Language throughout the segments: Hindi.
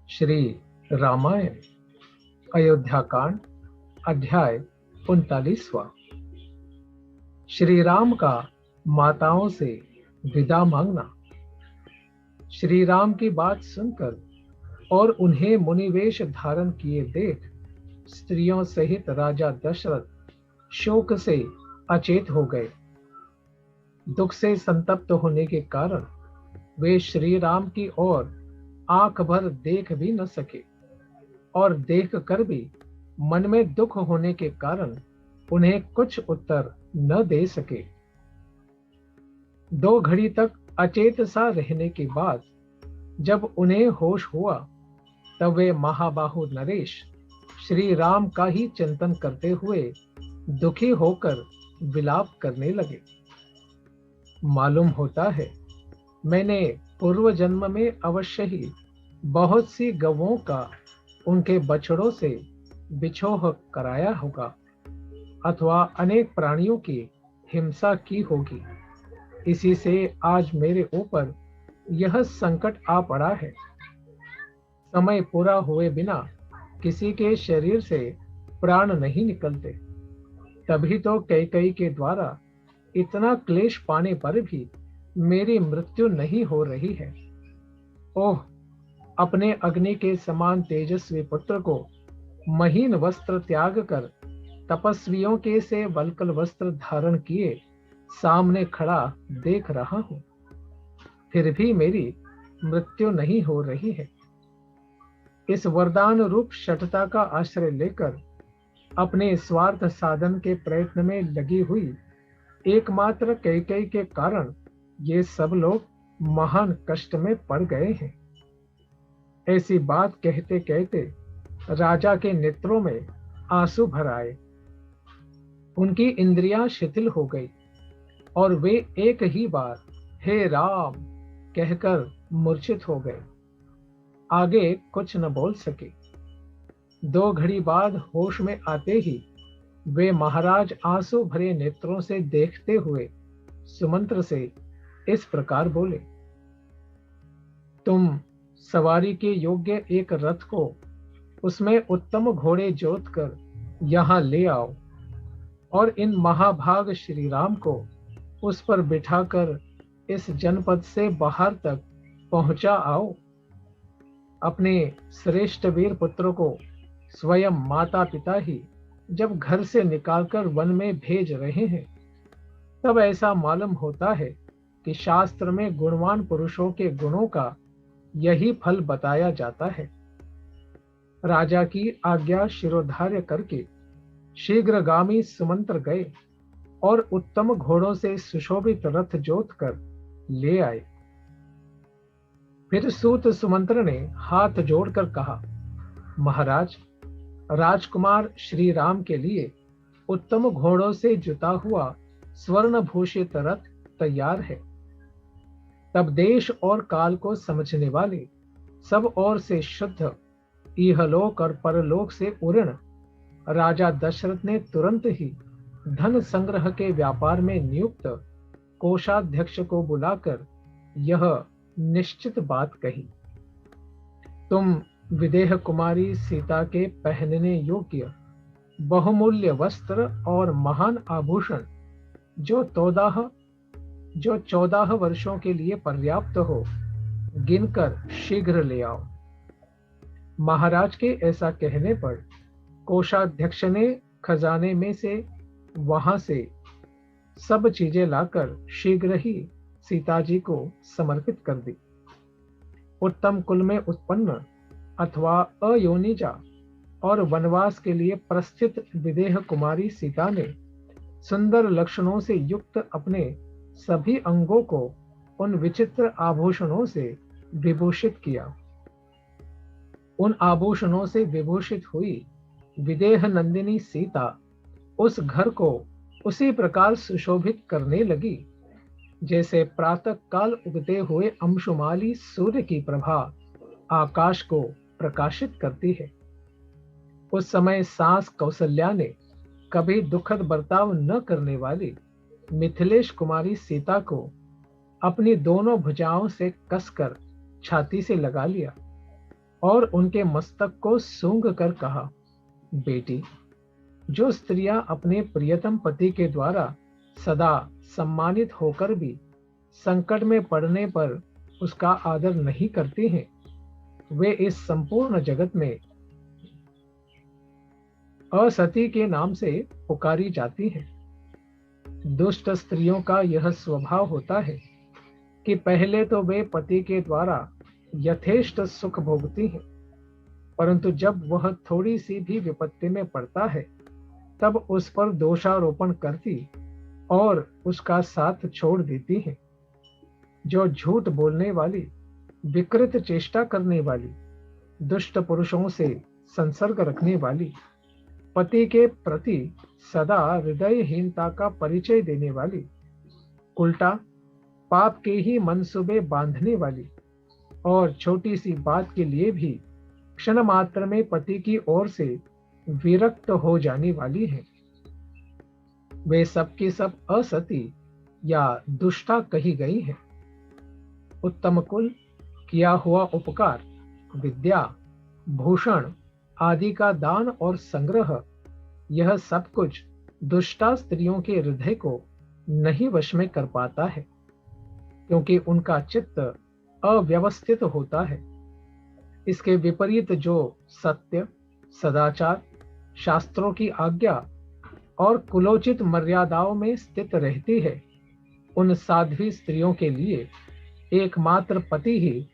श्री रामायण अयोध्या कांड अध्याय 39वां। श्री राम का माताओं से विदा मांगना। श्री राम की बात सुनकर और उन्हें मुनिवेश धारण किए देख स्त्रियों सहित राजा दशरथ शोक से अचेत हो गए। दुख से संतप्त होने के कारण वे श्री राम की ओर आंख भर देख भी न सके और देख कर भी मन में दुख होने के कारण उन्हें कुछ उत्तर न दे सके। 2 घड़ी तक अचेत सा रहने के बाद जब उन्हें होश हुआ तब वे महाबाहु नरेश श्री राम का ही चिंतन करते हुए दुखी होकर विलाप करने लगे। मालूम होता है मैंने पूर्व जन्म में अवश्य ही बहुत सी गवों का उनके बछड़ों से बिछोह कराया होगा अथवा अनेक प्राणियों की हिंसा की होगी। इसी से आज मेरे ऊपर यह संकट आ पड़ा है। समय पूरा हुए बिना किसी के शरीर से प्राण नहीं निकलते। तभी तो कैकेयी के द्वारा इतना क्लेश पाने पर भी मेरी मृत्यु नहीं हो रही है। ओह, अपने अग्नि के समान तेजस्वी पुत्र को महीन वस्त्र त्याग कर तपस्वियों के से वल्कल वस्त्र धारण किए सामने खड़ा देख रहा हूं, फिर भी मेरी मृत्यु नहीं हो रही है। इस वरदान रूप शठता का आश्रय लेकर अपने स्वार्थ साधन के प्रयत्न में लगी हुई एकमात्र कैकेयी के कारण ये सब लोग महान कष्ट में पड़ गए हैं। ऐसी बात कहते कहते राजा के नेत्रों में आंसू भर आए। उनकी इंद्रियां शिथिल हो गई और वे एक ही बार हे राम कहकर मूर्छित हो गए। आगे कुछ न बोल सके। 2 घड़ी बाद होश में आते ही वे महाराज आंसू भरे नेत्रों से देखते हुए सुमंत्र से इस प्रकार बोले, तुम सवारी के योग्य एक रथ को उसमें उत्तम घोड़े जोत कर यहां ले आओ और इन महाभाग श्री राम को उस पर बिठाकर इस जनपद से बाहर तक पहुंचा आओ। अपने श्रेष्ठ वीर पुत्र को स्वयं माता पिता ही जब घर से निकालकर वन में भेज रहे हैं तब ऐसा मालूम होता है कि शास्त्र में गुणवान पुरुषों के गुणों का यही फल बताया जाता है। राजा की आज्ञा शिरोधार्य करके शीघ्रगामी सुमंत्र गए और उत्तम घोड़ों से सुशोभित रथ जोत कर ले आए। फिर सूत सुमंत्र ने हाथ जोड़कर कहा, महाराज, राजकुमार श्री राम के लिए उत्तम घोड़ों से जुता हुआ स्वर्ण भूषित रथ तैयार है। तब देश और काल को समझने वाले सब ओर से शुद्ध इहलोक और परलोक से उऋण राजा दशरथ ने तुरंत ही धन संग्रह के व्यापार में नियुक्त कोषाध्यक्ष को बुलाकर यह निश्चित बात कही, तुम विदेह कुमारी सीता के पहनने योग्य बहुमूल्य वस्त्र और महान आभूषण जो 14 वर्षों के लिए पर्याप्त हो गिनकर शीघ्र ले आओ। महाराज के ऐसा कहने पर कोषाध्यक्ष ने खजाने में से वहां से सब चीजें लाकर शीघ्र ही सीता जी को समर्पित कर दी। उत्तम कुल में उत्पन्न अथवा अयोनिजा और वनवास के लिए प्रस्थित विदेह कुमारी सीता ने सुंदर लक्षणों से युक्त अपने सभी अंगों को उन विचित्र आभूषणों से विभूषित किया। उन आभूषणों से विभूषित हुई विदेह नंदिनी सीता उस घर को उसी प्रकार सुशोभित करने लगी जैसे प्रातः काल उगते हुए अंशुमाली सूर्य की प्रभा आकाश को प्रकाशित करती है। उस समय सास कौसल्या ने कभी दुखद बर्ताव न करने वाली मिथिलेश कुमारी सीता को अपनी दोनों भुजाओं से कसकर छाती से लगा लिया और उनके मस्तक को सूंघ कर कहा, बेटी, जो स्त्रियां अपने प्रियतम पति के द्वारा सदा सम्मानित होकर भी संकट में पड़ने पर उसका आदर नहीं करती हैं, वे इस संपूर्ण जगत में असती के नाम से पुकारी जाती हैं। दुष्ट स्त्रियों का यह स्वभाव होता है कि पहले तो वे पति के द्वारा यथेष्ट सुख भोगती हैं, परंतु जब वह थोड़ी सी भी विपत्ति में पड़ता है तब उस पर दोषारोपण करती और उसका साथ छोड़ देती हैं। जो झूठ बोलने वाली, विकृत चेष्टा करने वाली, दुष्ट पुरुषों से संसर्ग रखने वाली, पति के प्रति सदा हृदयहीनता का परिचय देने वाली, उल्टा पाप के ही मनसूबे बांधने वाली और छोटी सी बात के लिए भी क्षण मात्र में पति की ओर से विरक्त हो जाने वाली हैं, वे सब की सब असती या दुष्टा कही गई हैं। उत्तम कुल, किया हुआ उपकार, विद्या, भूषण आदि का दान और संग्रह, यह सब कुछ दुष्टा स्त्रियों के हृदय को नहीं वश में कर पाता है, क्योंकि उनका चित्त अव्यवस्थित होता है। इसके विपरीत जो सत्य, सदाचार, शास्त्रों की आज्ञा और कुलोचित मर्यादाओं में स्थित रहती है, उन साध्वी स्त्रियों के लिए एकमात्र पति ही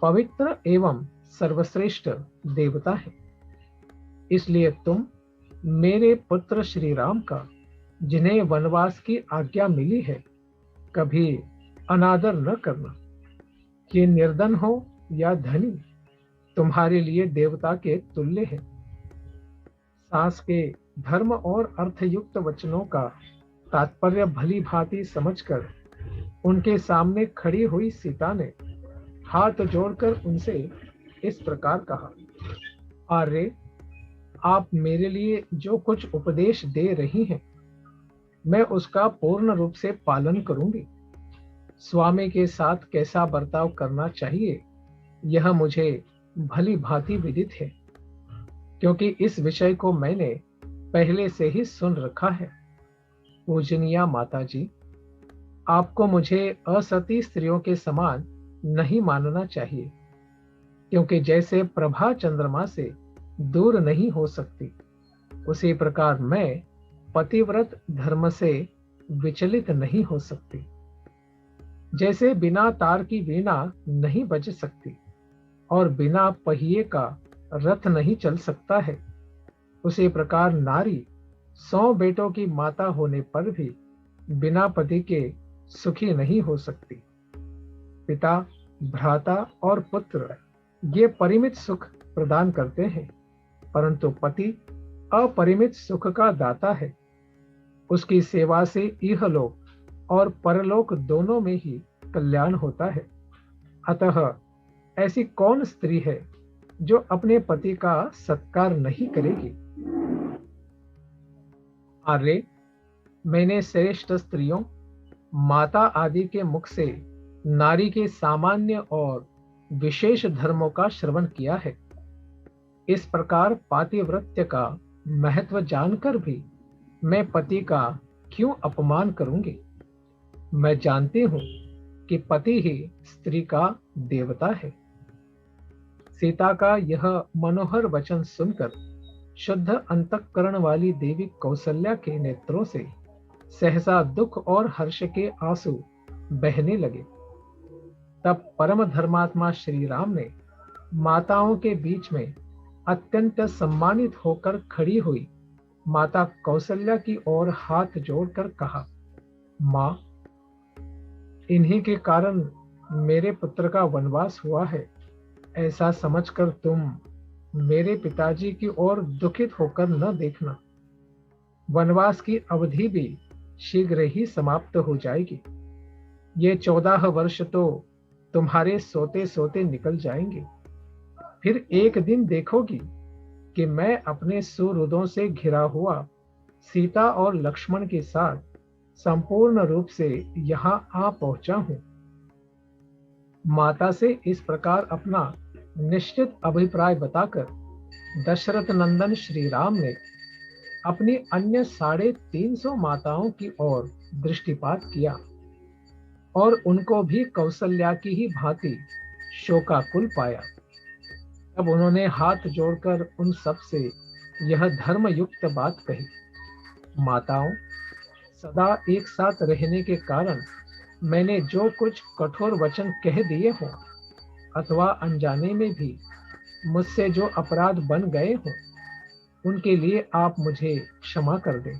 पवित्र एवं सर्वश्रेष्ठ देवता है। इसलिए तुम मेरे पुत्र श्री राम का, जिन्हें वनवास की आज्ञा मिली है, कभी अनादर न करना। ये निर्धन हो या धनी, तुम्हारे लिए देवता के तुल्य है। सास के धर्म और अर्थयुक्त वचनों का तात्पर्य भली भांति समझकर उनके सामने खड़ी हुई सीता ने हाथ जोड़कर उनसे इस प्रकार कहा, आर्य, आप मेरे लिए जो कुछ उपदेश दे रही हैं, मैं उसका पूर्ण रूप से पालन करूंगी। स्वामी के साथ कैसा बर्ताव करना चाहिए, यह मुझे भली भांति विदित है, क्योंकि इस विषय को मैंने पहले से ही सुन रखा है। पूजनीया माता जी, आपको मुझे असती स्त्रियों के समान नहीं मानना चाहिए, क्योंकि जैसे प्रभा चंद्रमा से दूर नहीं हो सकती, उसी प्रकार मैं पतिव्रत धर्म से विचलित नहीं हो सकती। जैसे बिना तार की वीणा नहीं बज सकती और बिना पहिए का रथ नहीं चल सकता है, उसी प्रकार नारी 100 बेटों की माता होने पर भी बिना पति के सुखी नहीं हो सकती। पिता, भ्राता और पुत्र ये परिमित सुख प्रदान करते हैं, परंतु पति अपरिमित सुख का दाता है। उसकी सेवा से इहलोक और परलोक दोनों में ही कल्याण होता है। अतः ऐसी कौन स्त्री है जो अपने पति का सत्कार नहीं करेगी? आर्य, मैंने श्रेष्ठ स्त्रियों, माता आदि के मुख से नारी के सामान्य और विशेष धर्मों का श्रवण किया है। इस प्रकार पातिव्रत्य का महत्व जानकर भी मैं पति का क्यों अपमान करूंगी? मैं जानती हूं कि पति ही स्त्री का देवता है। सीता का यह मनोहर वचन सुनकर शुद्ध अंतःकरण वाली देवी कौसल्या के नेत्रों से सहसा दुख और हर्ष के आंसू बहने लगे। तब परम धर्मात्मा श्री राम ने माताओं के बीच में अत्यंत सम्मानित होकर खड़ी हुई माता कौसल्या की ओर हाथ जोड़कर कहा, मां, इन्हीं के कारण मेरे पुत्र का वनवास हुआ है, ऐसा समझकर तुम मेरे पिताजी की ओर दुखित होकर न देखना। वनवास की अवधि भी शीघ्र ही समाप्त हो जाएगी। ये 14 वर्ष तो तुम्हारे सोते सोते निकल जाएंगे। फिर एक दिन देखोगी कि मैं अपने सुहृदों से घिरा हुआ सीता और लक्ष्मण के साथ संपूर्ण रूप से यहाँ आ पहुंचा हूं। माता से इस प्रकार अपना निश्चित अभिप्राय बताकर दशरथ नंदन श्री राम ने अपनी अन्य 350 माताओं की ओर दृष्टिपात किया और उनको भी कौसल्या की ही भांति शोकाकुल पाया। तब उन्होंने हाथ जोड़कर उन सब से यह धर्मयुक्त बात कही, माताओं, सदा एक साथ रहने के कारण मैंने जो कुछ कठोर वचन कह दिए हों अथवा अनजाने में भी मुझसे जो अपराध बन गए हों, उनके लिए आप मुझे क्षमा कर दें।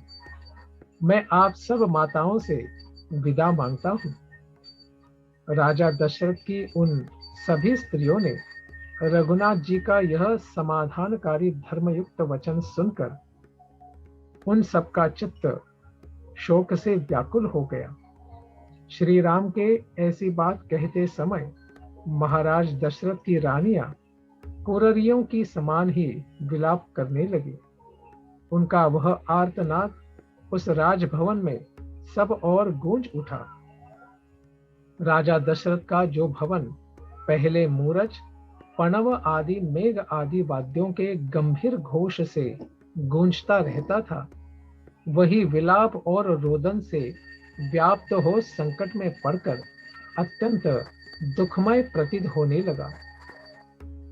मैं आप सब माताओं से विदा मांगता हूँ। राजा दशरथ की उन सभी स्त्रियों ने रघुनाथ जी का यह समाधानकारी धर्मयुक्त वचन सुनकर उन सबका चित्त शोक से व्याकुल हो गया। श्री राम के ऐसी बात कहते समय महाराज दशरथ की रानियां कुररियों की समान ही विलाप करने लगी। उनका वह आर्तनाद उस राजभवन में सब और गूंज उठा। राजा दशरथ का जो भवन पहले मूरज, पणव आदि मेघ आदि वाद्यों के गंभीर घोष से गूंजता रहता था, वही विलाप और रोदन से व्याप्त हो संकट में पड़कर अत्यंत दुखमय प्रतीत होने लगा।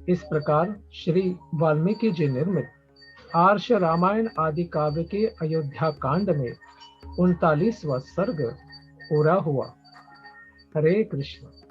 इस प्रकार श्री वाल्मीकि जी निर्मित आर्ष रामायण आदि काव्य के अयोध्या कांड में 39वां सर्ग पूरा हुआ। हरे कृष्ण।